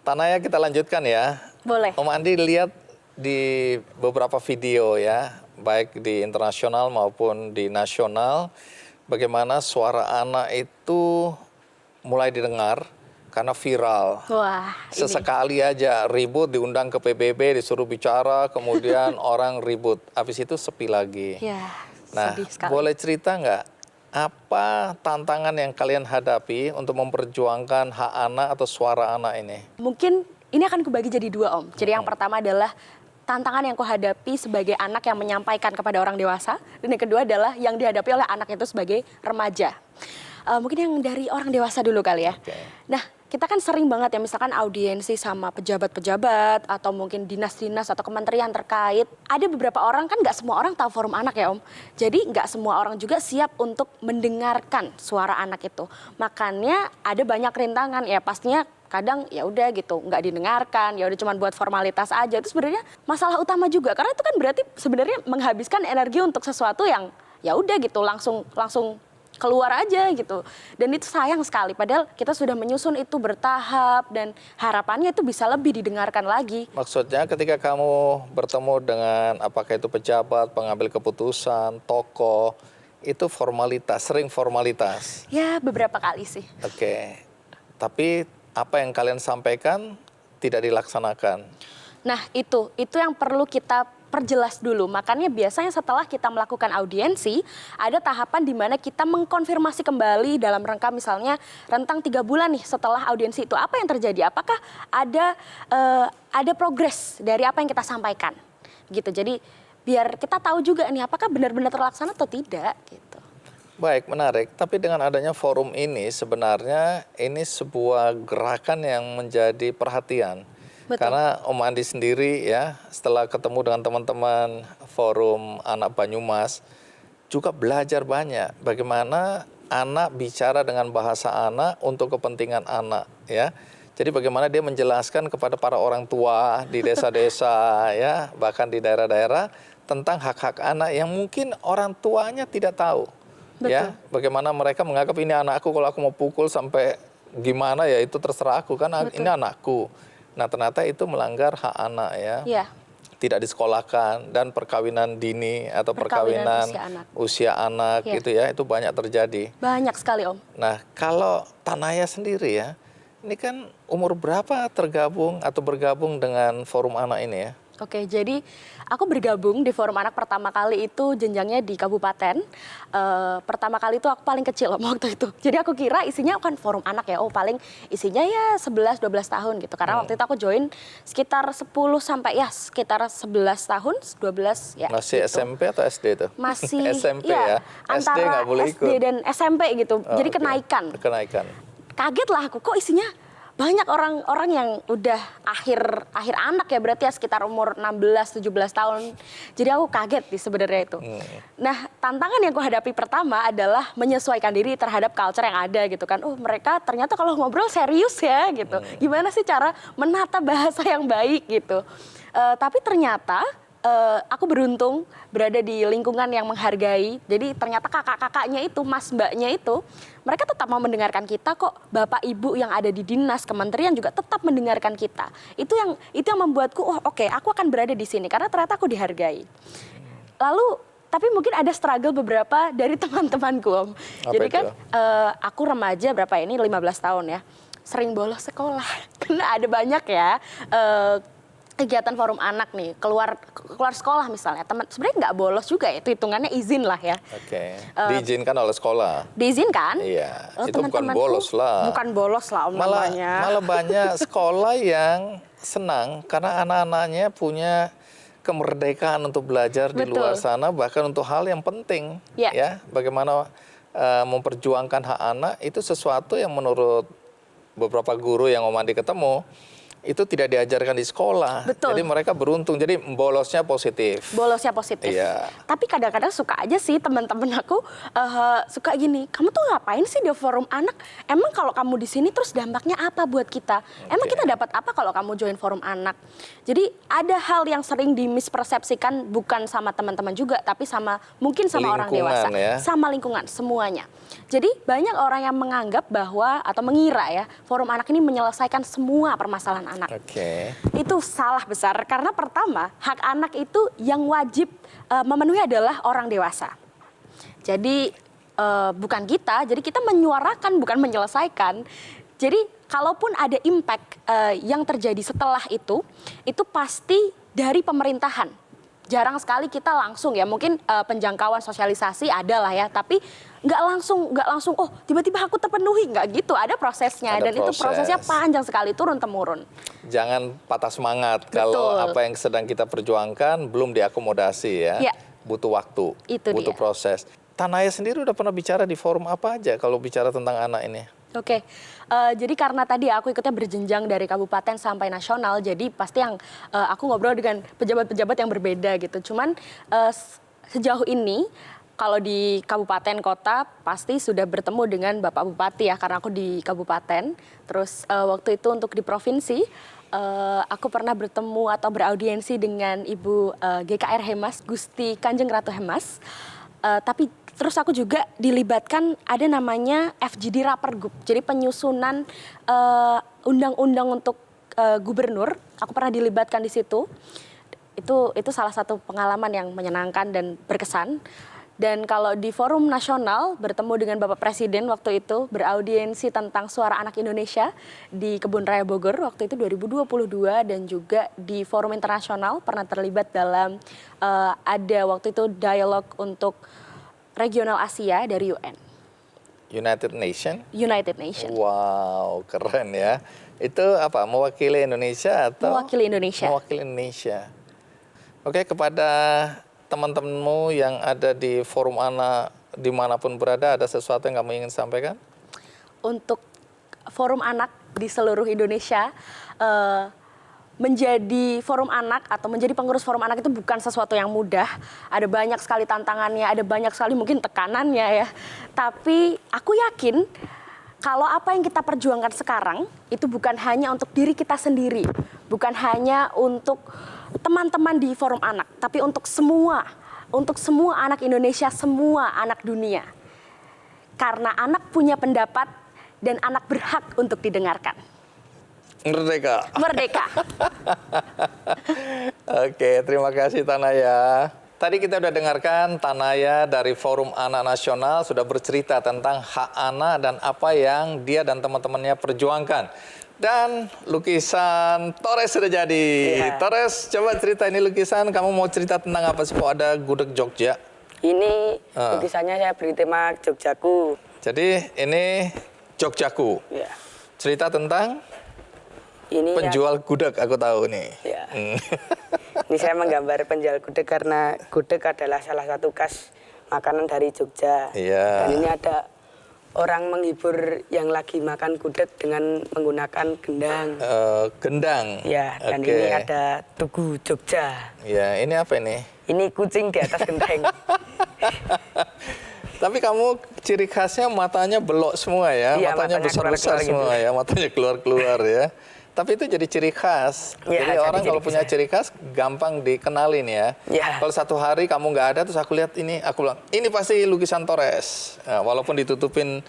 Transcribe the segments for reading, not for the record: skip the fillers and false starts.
Tanaya kita lanjutkan ya. Boleh. Om Andi lihat di beberapa video ya, baik di internasional maupun di nasional, bagaimana suara anak itu mulai didengar karena viral. Wah, Sesekali aja ribut, diundang ke PBB, disuruh bicara, kemudian orang ribut. Habis itu sepi lagi. Ya, Nah, sedih sekali. boleh cerita nggak apa tantangan yang kalian hadapi untuk memperjuangkan hak anak atau suara anak ini? Mungkin ini akan kubagi jadi dua, Om. Jadi yang pertama adalah tantangan yang kuhadapi sebagai anak yang menyampaikan kepada orang dewasa. Dan yang kedua adalah yang dihadapi oleh anak itu sebagai remaja. Mungkin yang dari orang dewasa dulu kali ya. Oke. Nah, kita kan sering banget ya misalkan audiensi sama pejabat-pejabat atau mungkin dinas-dinas atau kementerian terkait. Ada beberapa orang kan nggak semua orang tahu forum anak ya Om. Jadi nggak semua orang juga siap untuk mendengarkan suara anak itu. Makanya ada banyak rintangan ya pastinya kadang ya udah gitu nggak didengarkan, ya udah cuma buat formalitas aja. Itu sebenarnya masalah utama juga karena itu kan berarti sebenarnya menghabiskan energi untuk sesuatu yang ya udah gitu langsung keluar aja gitu. Dan itu sayang sekali padahal kita sudah menyusun itu bertahap dan harapannya itu bisa lebih didengarkan lagi. Maksudnya ketika kamu bertemu dengan apakah itu pejabat, pengambil keputusan, tokoh, itu formalitas, sering formalitas. Ya beberapa kali sih. Oke. Tapi apa yang kalian sampaikan tidak dilaksanakan. Nah itu yang perlu kita perjelas dulu. Makanya biasanya setelah kita melakukan audiensi, ada tahapan di mana kita mengkonfirmasi kembali dalam rangka misalnya rentang 3 bulan nih setelah audiensi itu. Apa yang terjadi? Apakah ada progres dari apa yang kita sampaikan? Gitu. Jadi biar kita tahu juga nih apakah benar-benar terlaksana atau tidak gitu. Baik, menarik. Tapi dengan adanya forum ini sebenarnya ini sebuah gerakan yang menjadi perhatian. Betul. Karena Om Andi sendiri ya setelah ketemu dengan teman-teman forum anak Banyumas juga belajar banyak bagaimana anak bicara dengan bahasa anak untuk kepentingan anak ya. Jadi bagaimana dia menjelaskan kepada para orang tua di desa-desa ya bahkan di daerah-daerah tentang hak-hak anak yang mungkin orang tuanya tidak tahu. Betul. Ya, bagaimana mereka menganggap ini anakku, kalau aku mau pukul sampai gimana ya itu terserah aku kan. Betul. Ini anakku. Nah ternyata itu melanggar hak anak ya. Iya. Tidak disekolahkan dan perkawinan dini atau perkawinan usia anak ya. Gitu ya, itu banyak terjadi. Banyak sekali Om. Nah kalau Tanaya sendiri ya, ini kan umur berapa tergabung atau bergabung dengan forum anak ini ya? Oke, jadi aku bergabung di forum anak pertama kali itu jenjangnya di kabupaten. Pertama kali itu aku paling kecil waktu itu. Jadi aku kira isinya kan forum anak ya, oh paling isinya ya 11-12 tahun gitu. Karena waktu itu aku join sekitar 10 sampai ya sekitar 11 tahun, 12 ya. Masih gitu. SMP atau SD itu? Masih SMP ya, SD nggak boleh ikut. SD dan SMP gitu, Oh, jadi okay. kenaikan. Kaget lah aku, kok isinya banyak orang-orang yang udah akhir anak ya berarti ya sekitar umur 16-17 tahun. Jadi aku kaget sih sebenarnya itu. Nah tantangan yang aku hadapi pertama adalah menyesuaikan diri terhadap culture yang ada gitu kan. Oh mereka ternyata kalau ngobrol serius ya gitu. Gimana sih cara menata bahasa yang baik gitu. Tapi ternyata aku beruntung berada di lingkungan yang menghargai. Jadi ternyata kakak-kakaknya itu, mas mbaknya itu, mereka tetap mau mendengarkan kita kok. Bapak ibu yang ada di dinas kementerian juga tetap mendengarkan kita. Itu yang membuatku, oh oke, aku akan berada di sini karena ternyata aku dihargai. Lalu tapi mungkin ada struggle beberapa dari teman-temanku Om. Jadi kan aku remaja berapa ini 15 tahun ya. Sering bolos sekolah. Karena ada banyak ya kegiatan forum anak nih, keluar sekolah misalnya, teman sebenarnya nggak bolos juga ya, itu hitungannya izin lah ya. Oke, diizinkan oleh sekolah. Diizinkan? Iya, itu bukan bolos lah. Bukan bolos lah Om namanya. Malah banyak sekolah yang senang karena anak-anaknya punya kemerdekaan untuk belajar di luar sana, bahkan untuk hal yang penting. Ya, bagaimana memperjuangkan hak anak itu sesuatu yang menurut beberapa guru yang Om Andi ketemu, itu tidak diajarkan di sekolah. Betul. Jadi mereka beruntung. Jadi bolosnya positif. Bolosnya positif. Iya. Tapi kadang-kadang suka aja sih teman-teman aku suka gini. Kamu tuh ngapain sih di forum anak? Emang kalau kamu di sini terus dampaknya apa buat kita? Emang kita dapat apa kalau kamu join forum anak? Jadi ada hal yang sering dimispersepsikan bukan sama teman-teman juga, tapi mungkin sama orang dewasa, sama lingkungan semuanya. Jadi banyak orang yang menganggap bahwa atau mengira ya forum anak ini menyelesaikan semua permasalahan anak. Oke. Itu salah besar karena pertama, hak anak itu yang wajib memenuhi adalah orang dewasa. Jadi bukan kita, jadi kita menyuarakan bukan menyelesaikan. Jadi kalaupun ada impact yang terjadi setelah itu pasti dari pemerintahan. Jarang sekali kita langsung ya, mungkin penjangkauan sosialisasi ada lah ya, tapi nggak langsung oh tiba-tiba aku terpenuhi, nggak gitu, ada prosesnya. Ada dan itu proses. prosesnya panjang sekali, turun temurun. Jangan patah semangat kalau Betul. apa yang sedang kita perjuangkan belum diakomodasi ya. Ya. Butuh waktu, Itu butuh dia. proses. Tanaya sendiri udah pernah bicara di forum apa aja kalau bicara tentang anak ini? Oke, jadi karena tadi aku ikutnya berjenjang dari kabupaten sampai nasional, jadi pasti yang aku ngobrol dengan pejabat-pejabat yang berbeda gitu. Cuman sejauh ini kalau di kabupaten kota pasti sudah bertemu dengan Bapak Bupati ya, karena aku di kabupaten. Terus waktu itu untuk di provinsi, aku pernah bertemu atau beraudiensi dengan Ibu GKR Hemas, Gusti Kanjeng Ratu Hemas. Tapi terus aku juga dilibatkan ada namanya FGD Rapergub. Jadi penyusunan undang-undang untuk gubernur. Aku pernah dilibatkan di situ. Itu salah satu pengalaman yang menyenangkan dan berkesan. Dan kalau di forum nasional bertemu dengan Bapak Presiden waktu itu beraudiensi tentang suara anak Indonesia di Kebun Raya Bogor waktu itu 2022, dan juga di forum internasional pernah terlibat dalam ada waktu itu dialog untuk regional Asia dari UN. United Nation? United Nation. Wow, keren ya. Itu apa, mewakili Indonesia atau? Mewakili Indonesia. Mewakili Indonesia. Oke, kepada teman-temanmu yang ada di forum anak dimanapun berada, ada sesuatu yang kamu ingin sampaikan? Untuk forum anak di seluruh Indonesia, menjadi forum anak atau menjadi pengurus forum anak itu bukan sesuatu yang mudah. Ada banyak sekali tantangannya, ada banyak sekali mungkin tekanannya ya. Tapi aku yakin kalau apa yang kita perjuangkan sekarang itu bukan hanya untuk diri kita sendiri, bukan hanya untuk teman-teman di forum anak, tapi untuk semua anak Indonesia, semua anak dunia. Karena anak punya pendapat dan anak berhak untuk didengarkan. Merdeka. Merdeka. Oke, terima kasih Tanaya. Tadi kita udah dengarkan Tanaya dari Forum Anak Nasional sudah bercerita tentang hak anak dan apa yang dia dan teman-temannya perjuangkan. Dan lukisan Torres sudah jadi. Iya. Torres, coba cerita ini lukisan. Kamu mau cerita tentang apa sih? Kok ada gudeg Jogja? Ini lukisannya saya beri tema Jogjaku. Jadi ini Jogjaku. Ya. Cerita tentang Ini penjual gudeg, aku tahu nih. Ya. Ini saya menggambar penjual gudeg karena gudeg adalah salah satu khas makanan dari Jogja. Iya. Dan ini ada orang menghibur yang lagi makan gudeg dengan menggunakan gendang. Gendang. Ya, dan Oke. ini ada Tugu Jogja. Ya, ini apa ini? Ini kucing di atas genteng. Tapi kamu ciri khasnya matanya belok semua ya, Iya, matanya matanya besar-besar keluar-keluar gitu. semua ya, matanya keluar-keluar ya. Tapi itu jadi ciri khas. Iya, Jadi jadi orang ciri kalau punya khas. ciri khas gampang dikenalin ya. Iya. Kalau satu hari kamu nggak ada, terus aku lihat ini, aku bilang ini pasti lukisan Torres. Nah, walaupun ditutupin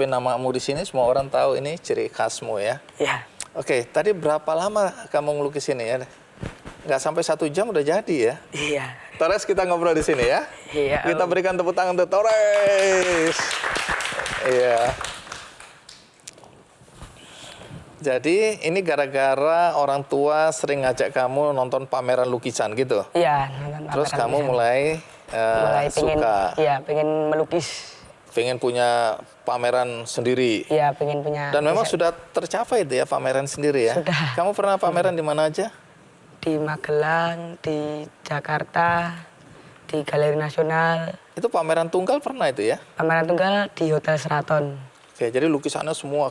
namamu di sini, semua orang tahu ini ciri khasmu ya. Ya. Oke, tadi berapa lama kamu ngelukis ini ya? Nggak sampai 1 jam udah jadi ya. Iya. Torres, kita ngobrol di sini ya. Iya. Kita berikan tepuk tangan untuk Torres. Iya. Jadi ini gara-gara orang tua sering ngajak kamu nonton pameran lukisan gitu. Iya, nonton Terus pameran kamu lukisan. mulai, pengen, suka, iya, pengen melukis. pengen punya pameran sendiri. Iya, pengen punya. Dan memang bisa- sudah tercapai itu ya pameran sendiri ya. Sudah. Kamu pernah pameran di mana aja? Di Magelang, di Jakarta, di Galeri Nasional, Itu pameran tunggal pernah itu ya? pameran tunggal di Hotel Sheraton. Oke, jadi lukisannya semua.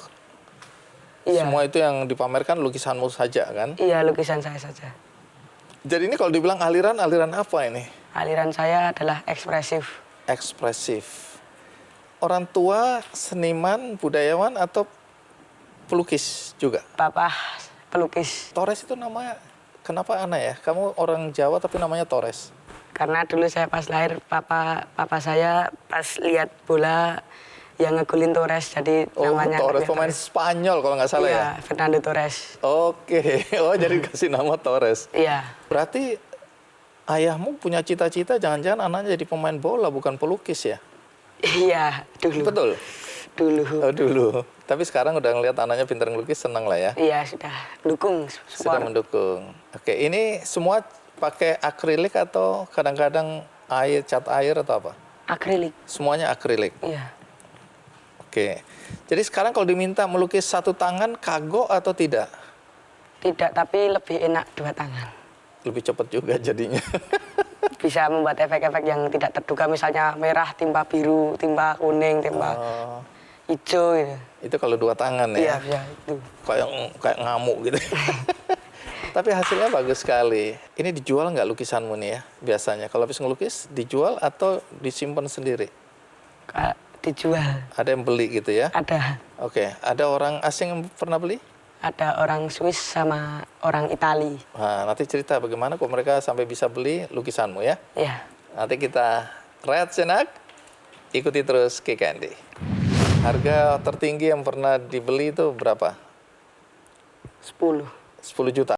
Iya, Semua itu yang dipamerkan lukisanmu saja kan? iya lukisan saya saja. Jadi ini kalau dibilang aliran apa ini? Aliran saya adalah ekspresif. Ekspresif. Orang tua seniman, budayawan atau pelukis juga? Papa pelukis. Torres itu namanya kenapa aneh ya? Kamu orang Jawa tapi namanya Torres. Karena dulu saya pas lahir, papa saya pas lihat bola yang ngegolin Torres, jadi Oh, namanya Torres anaknya pemain Spanyol kalau nggak salah Iya, ya. Fernando Torres. Oke, oh jadi kasih nama Torres. Iya. Berarti ayahmu punya cita-cita jangan-jangan anaknya jadi pemain bola bukan pelukis ya? Iya, dulu. Betul. Dulu. Oh, dulu. Tapi sekarang udah ngeliat anaknya pintar ngelukis, senang lah ya. Iya, sudah dukung Sudah support. mendukung. Oke, ini semua pakai akrilik atau kadang-kadang air, cat air atau apa? Akrilik. Semuanya akrilik. Iya. Oke. Jadi sekarang kalau diminta melukis satu tangan, kagok atau tidak? Tidak, tapi lebih enak dua tangan. Lebih cepat juga jadinya. Bisa membuat efek-efek yang tidak terduga, misalnya merah timpa biru, timpa kuning, timpa Oh, hijau gitu. itu kalau dua tangan Iya, ya. bisa itu. Kayak ngamuk gitu. Tapi hasilnya bagus sekali. Ini dijual nggak lukisanmu nih ya biasanya? Kalau habis ngelukis dijual atau disimpan sendiri? Dijual. Ada yang beli gitu ya? Ada. Oke, ada orang asing yang pernah beli? Ada orang Swiss sama orang Itali. Nah, nanti cerita bagaimana kok mereka sampai bisa beli lukisanmu ya. Iya. Nanti kita rehat sejenak, ikuti terus Ki Candy. Harga tertinggi yang pernah dibeli itu berapa? 10. 10 juta.